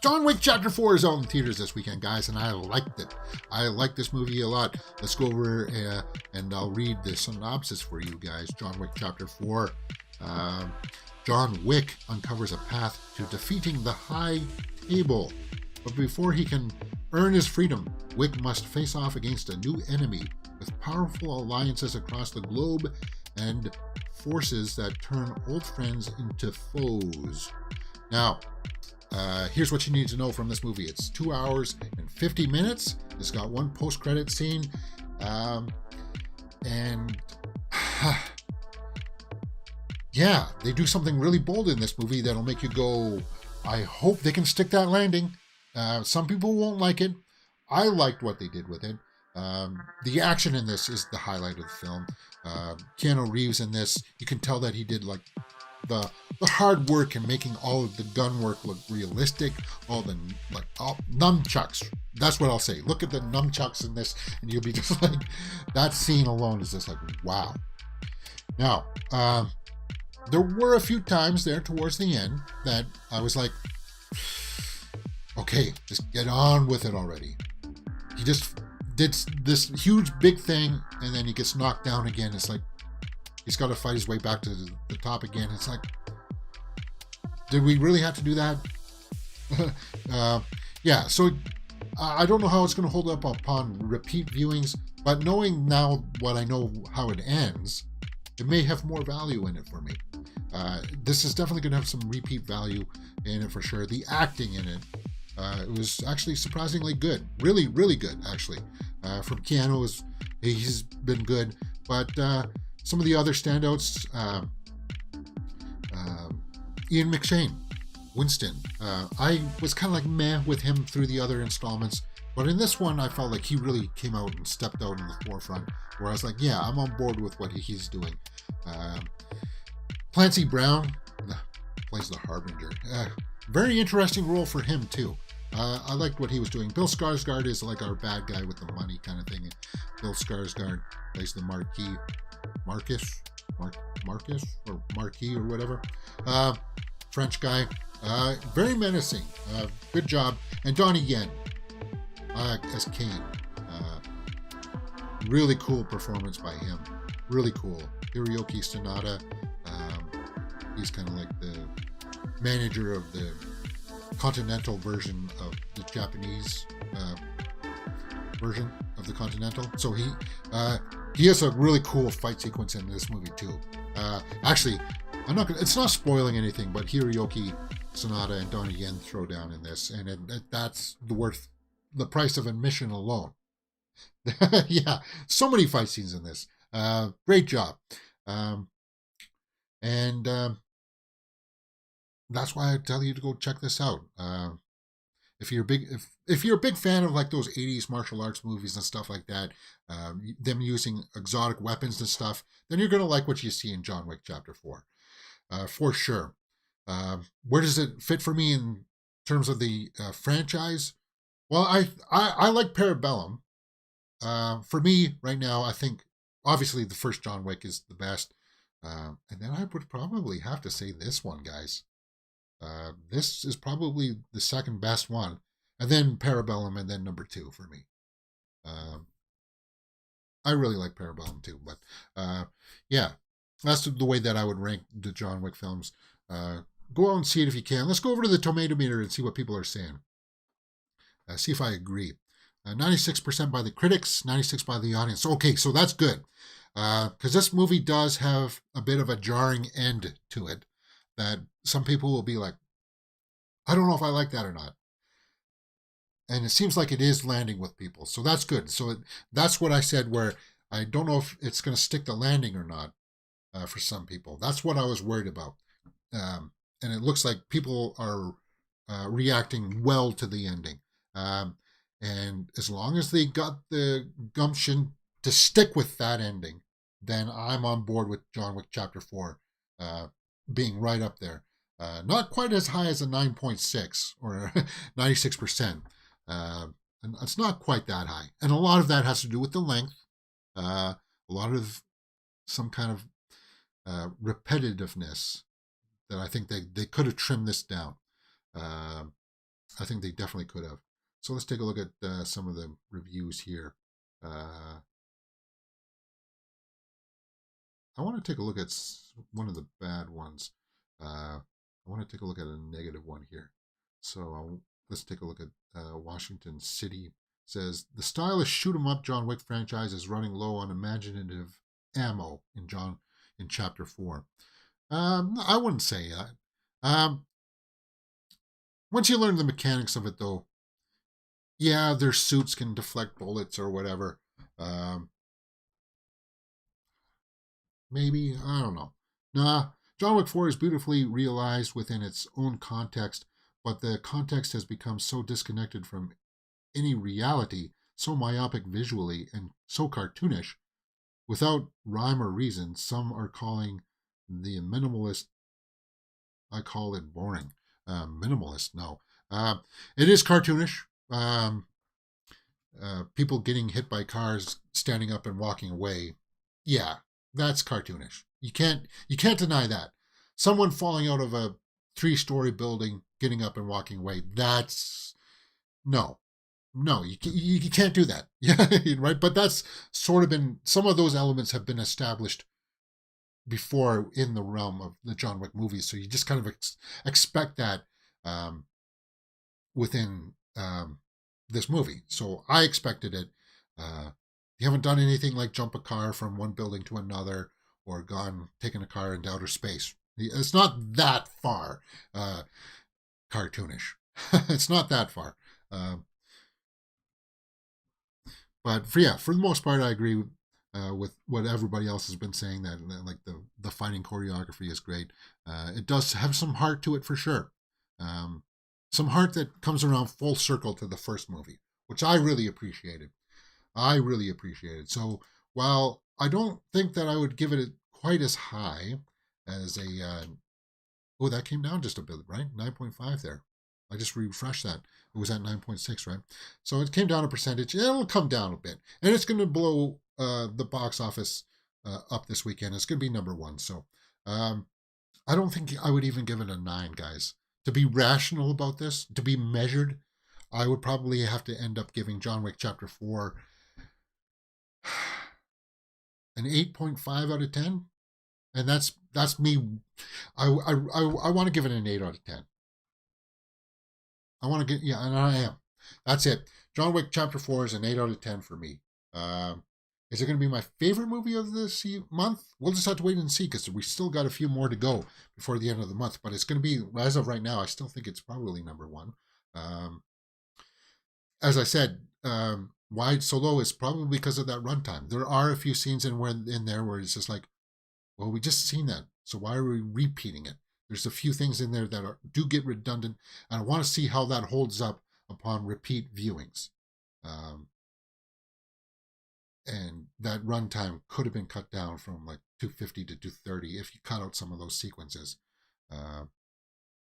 John Wick Chapter 4 is out in theaters this weekend, guys, and I liked it. I like this movie a lot. Let's go over and I'll read the synopsis for you guys. John Wick Chapter 4. John Wick uncovers a path to defeating the High Table. But before he can earn his freedom, Wick must face off against a new enemy with powerful alliances across the globe and forces that turn old friends into foes. Now, here's what you need to know from this movie. It's 2 hours and 50 minutes. It's got one post-credit scene. Yeah, they do something really bold in this movie that'll make you go, I hope they can stick that landing. Some people won't like it. I liked what they did with it. The action in this is the highlight of the film. Keanu Reeves in this, you can tell that he did like the hard work in making all of the gun work look realistic. All nunchucks. That's what I'll say. Look at the nunchucks in this, and you'll be just like, that scene alone is just like, wow. Now, there were a few times there towards the end that I was like, okay, just get on with it already. He just did this huge big thing, and then he gets knocked down again. It's like he's got to fight his way back to the top again. It's like, did we really have to do that? Yeah, so I don't know how it's going to hold up upon repeat viewings, but knowing now what I know how it ends, it may have more value in it for me. This is definitely going to have some repeat value in it for sure. The acting in it, it was actually surprisingly good. Really, really good, actually. From Keanu, he's been good. But some of the other standouts, Ian McShane, Winston. I was kind of like meh with him through the other installments. But in this one, I felt like he really came out and stepped out in the forefront, where I was like, yeah, I'm on board with what he's doing. Clancy Brown plays the Harbinger. Very interesting role for him, too. I liked what he was doing. Bill Skarsgard is like our bad guy with the money kind of thing. Bill Skarsgard plays the Marquis or whatever. French guy. Very menacing. Good job. And Donnie Yen as Kane. Really cool performance by him. Really cool. Hiroyuki Sanada. He's kind of like the manager of the Continental version of the Japanese version of the Continental. So he has a really cool fight sequence in this movie too. Actually, it's not spoiling anything, but Hiroyuki Sanada and Donnie Yen throw down in this, and that's worth the price of admission alone. Yeah, so many fight scenes in this. Great job. And that's why I tell you to go check this out. If you're a big fan of like those 80s martial arts movies and stuff like that, them using exotic weapons and stuff, then you're going to like what you see in John Wick Chapter 4. For sure. Where does it fit for me in terms of the franchise? Well, I like Parabellum. For me right now, I think obviously the first John Wick is the best. And then I would probably have to say this one, guys. This is probably the second best one. And then Parabellum, and then number 2 for me. I really like Parabellum too. But yeah, that's the way that I would rank the John Wick films. Go out and see it if you can. Let's go over to the tomato meter and see what people are saying. See if I agree. 96% by the critics, 96% by the audience. Okay, so that's good. Because this movie does have a bit of a jarring end to it that some people will be like, I don't know if I like that or not. And it seems like it is landing with people. So that's good. So that's what I said, where I don't know if it's going to stick the landing or not for some people. That's what I was worried about. And it looks like people are reacting well to the ending. And as long as they got the gumption to stick with that ending, then I'm on board with John Wick Chapter 4 being right up there. Not quite as high as a 9.6 or 96%. And it's not quite that high. And a lot of that has to do with the length. A lot of some kind of repetitiveness that I think they could have trimmed this down. I think they definitely could have. So let's take a look at some of the reviews here. I want to take a look at one of the bad ones. I want to take a look at a negative one here. So let's take a look at Washington City. Says the stylish shoot 'em up John Wick franchise is running low on imaginative ammo in Chapter 4. I wouldn't say that. Once you learn the mechanics of it, though, yeah, their suits can deflect bullets or whatever. Maybe, I don't know. Nah, John Wick 4 is beautifully realized within its own context, but the context has become so disconnected from any reality, so myopic visually, and so cartoonish. Without rhyme or reason, some are calling the minimalist, I call it boring. Minimalist, no. It is cartoonish. People getting hit by cars, standing up and walking away. Yeah, that's cartoonish. You can't deny that. Someone falling out of a 3-story building, getting up and walking away. That's no. You can't do that. Yeah, right. But that's sort of been, some of those elements have been established before in the realm of the John Wick movies. So you just kind of expect that within this movie. So I expected it. You haven't done anything like jump a car from one building to another or taken a car into outer space. It's not that far cartoonish. It's not that far. But for the most part, I agree with what everybody else has been saying, that like the fighting choreography is great. It does have some heart to it for sure. Some heart that comes around full circle to the first movie, which I really appreciated. So while I don't think that I would give it quite as high as a, that came down just a bit, right? 9.5 there. I just refreshed that. It was at 9.6, right? So it came down a percentage. It'll come down a bit. And it's going to blow the box office up this weekend. It's going to be number 1. So I don't think I would even give it a 9, guys. To be rational about this, to be measured, I would probably have to end up giving John Wick Chapter 4 an 8.5 out of 10. And that's me. I want to give it an 8 out of 10. I want to get, yeah, and I am. That's it. John Wick Chapter 4 is an 8 out of 10 for me. Is it going to be my favorite movie of this month? We'll just have to wait and see, because we still got a few more to go before the end of the month. But it's going to be, as of right now, I still think it's probably number 1. As I said, why it's so low is probably because of that runtime. There are a few scenes in there where it's just like, well, we just seen that, so why are we repeating it? There's a few things in there that do get redundant, and I want to see how that holds up upon repeat viewings. And that runtime could have been cut down from like 250 to 230 if you cut out some of those sequences.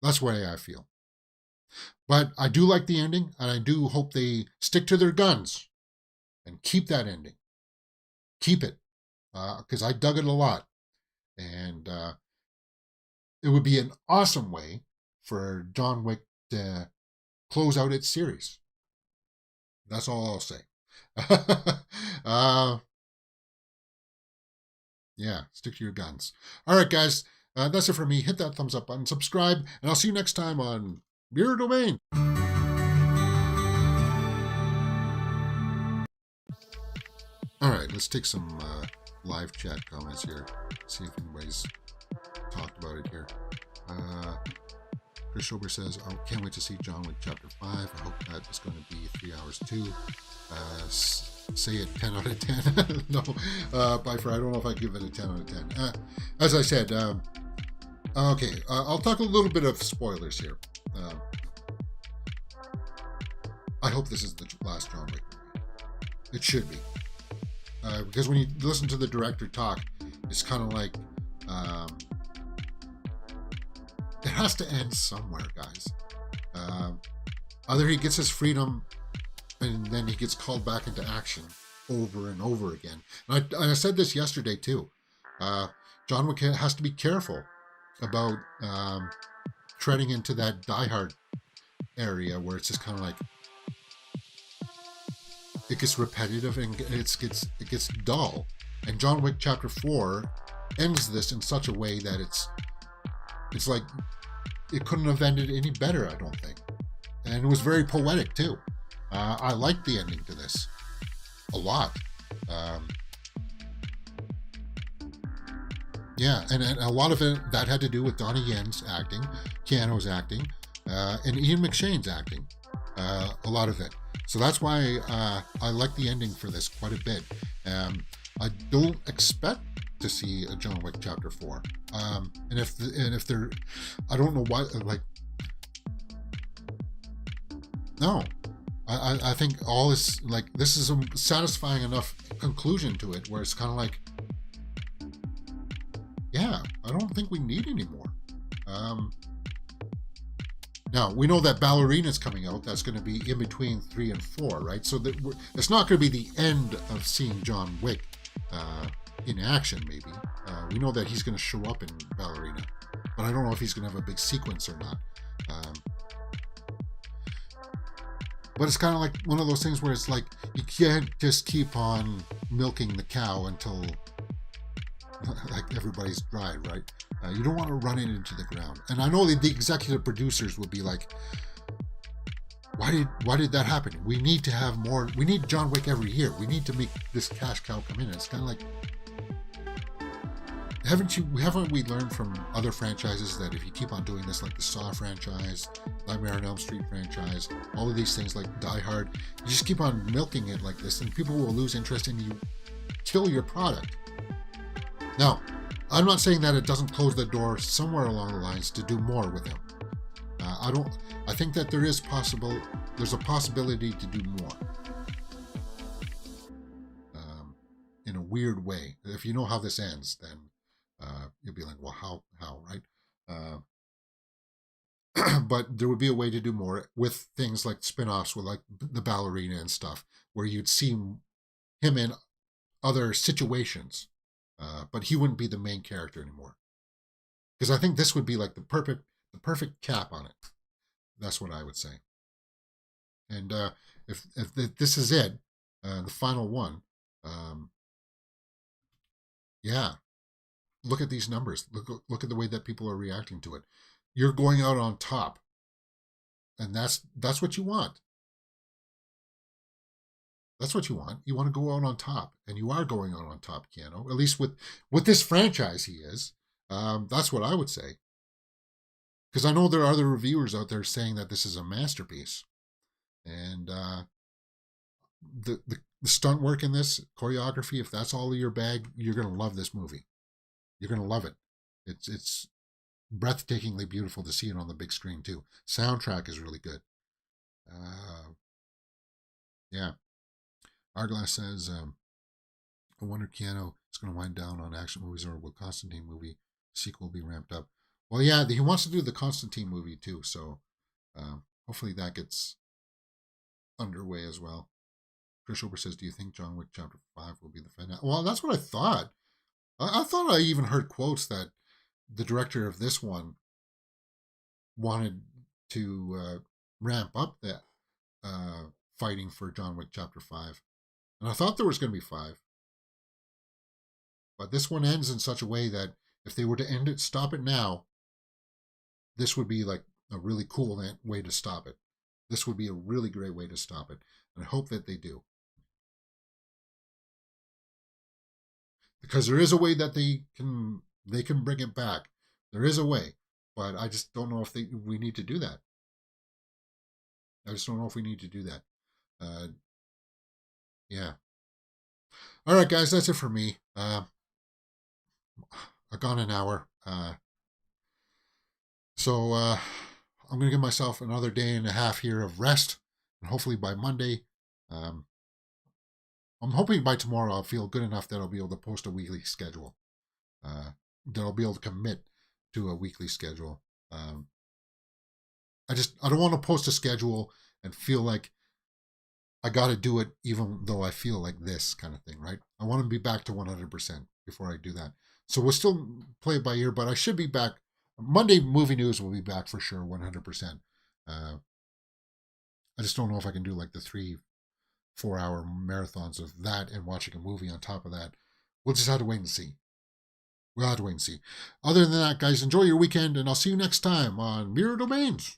That's the way I feel. But I do like the ending, and I do hope they stick to their guns and keep that ending. Keep it, because I dug it a lot. And it would be an awesome way for John Wick to close out its series. That's all I'll say. Yeah, stick to your guns. All right, guys, that's it for me. Hit that thumbs up button, subscribe, and I'll see you next time on Mirror Domain. All right, let's take some live chat comments here. See if anybody's talked about it here. Chris Schober says, I can't wait to see John Wick Chapter 5. I hope that is going to be 3 hours too. Say it 10 out of 10. No, Bifer, I don't know if I give it a 10 out of 10. As I said, okay, I'll talk a little bit of spoilers here. I hope this is the last John Wick movie. It should be. Because when you listen to the director talk, it's kind of like, it has to end somewhere, guys. Either he gets his freedom and then he gets called back into action over and over again. And I said this yesterday too. John Wick has to be careful about treading into that Die Hard area where it's just kind of like it gets repetitive and it gets dull. And John Wick Chapter 4 ends this in such a way that it's like it couldn't have ended any better, I don't think. And it was very poetic too. I liked the ending to this a lot. Yeah, and a lot of it that had to do with Donnie Yen's acting, Keanu's acting, and Ian McShane's acting. A lot of it. So that's why I like the ending for this quite a bit. I don't expect to see a John Wick Chapter 4. And if they're, I don't know why. Like, no, I think all is like this is a satisfying enough conclusion to it where it's kind of like, yeah, I don't think we need any more. Now, we know that Ballerina's coming out. That's going to be in between 3 and 4, right? So that it's not going to be the end of seeing John Wick in action, maybe. We know that he's going to show up in Ballerina, but I don't know if he's going to have a big sequence or not. But it's kind of like one of those things where it's like, you can't just keep on milking the cow until like everybody's dry, right? You don't want to run it into the ground. And I know that the executive producers would be like, why did that happen? We need to have more. We need John Wick every year. We need to make this cash cow come in. And it's kind of like, haven't we learned from other franchises that if you keep on doing this, like the Saw franchise, Nightmare on Elm Street franchise, all of these things like Die Hard, you just keep on milking it like this, and people will lose interest in you, kill your product. Now, I'm not saying that it doesn't close the door somewhere along the lines to do more with him. I think that there's a possibility to do more. In a weird way. If you know how this ends, then you'll be like, well, how, right? But there would be a way to do more with things like spin-offs with like the Ballerina and stuff, where you'd see him in other situations. But he wouldn't be the main character anymore, because I think this would be like the perfect cap on it. That's what I would say. And if this is it, the final one, yeah, look at these numbers. Look at the way that people are reacting to it. You're going out on top, and that's what you want. That's what you want. You want to go out on top, and you are going out on top, Keanu. At least with this franchise, he is. That's what I would say. Because I know there are other reviewers out there saying that this is a masterpiece, and the stunt work in this, choreography, if that's all your bag, you're gonna love this movie. You're gonna love it. It's breathtakingly beautiful to see it on the big screen too. Soundtrack is really good. Yeah. Arglass says, I wonder Keanu is going to wind down on action movies, or will Constantine movie sequel be ramped up? Well, yeah, he wants to do the Constantine movie too, so hopefully that gets underway as well. Chris Ober says, do you think John Wick Chapter 5 will be the finale? Well, that's what I thought. I thought I even heard quotes that the director of this one wanted to ramp up that fighting for John Wick Chapter 5. And I thought there was going to be 5. But this one ends in such a way that if they were to end it, stop it now, this would be like a really cool way to stop it. This would be a really great way to stop it. And I hope that they do. Because there is a way that they can bring it back. There is a way. But I just don't know if we need to do that. I just don't know if we need to do that. Yeah. All right, guys, that's it for me. I've gone an hour. So I'm going to give myself another day and a half here of rest. And hopefully by Monday, I'm hoping by tomorrow I'll feel good enough that I'll be able to post a weekly schedule. That I'll be able to commit to a weekly schedule. I don't want to post a schedule and feel like I got to do it even though I feel like this kind of thing, right? I want to be back to 100% before I do that. So we'll still play it by ear, but I should be back. Monday movie news will be back for sure, 100%. I just don't know if I can do like the 3-4 hour marathons of that and watching a movie on top of that. We'll just have to wait and see. We'll have to wait and see. Other than that, guys, enjoy your weekend, and I'll see you next time on Mirror Domains.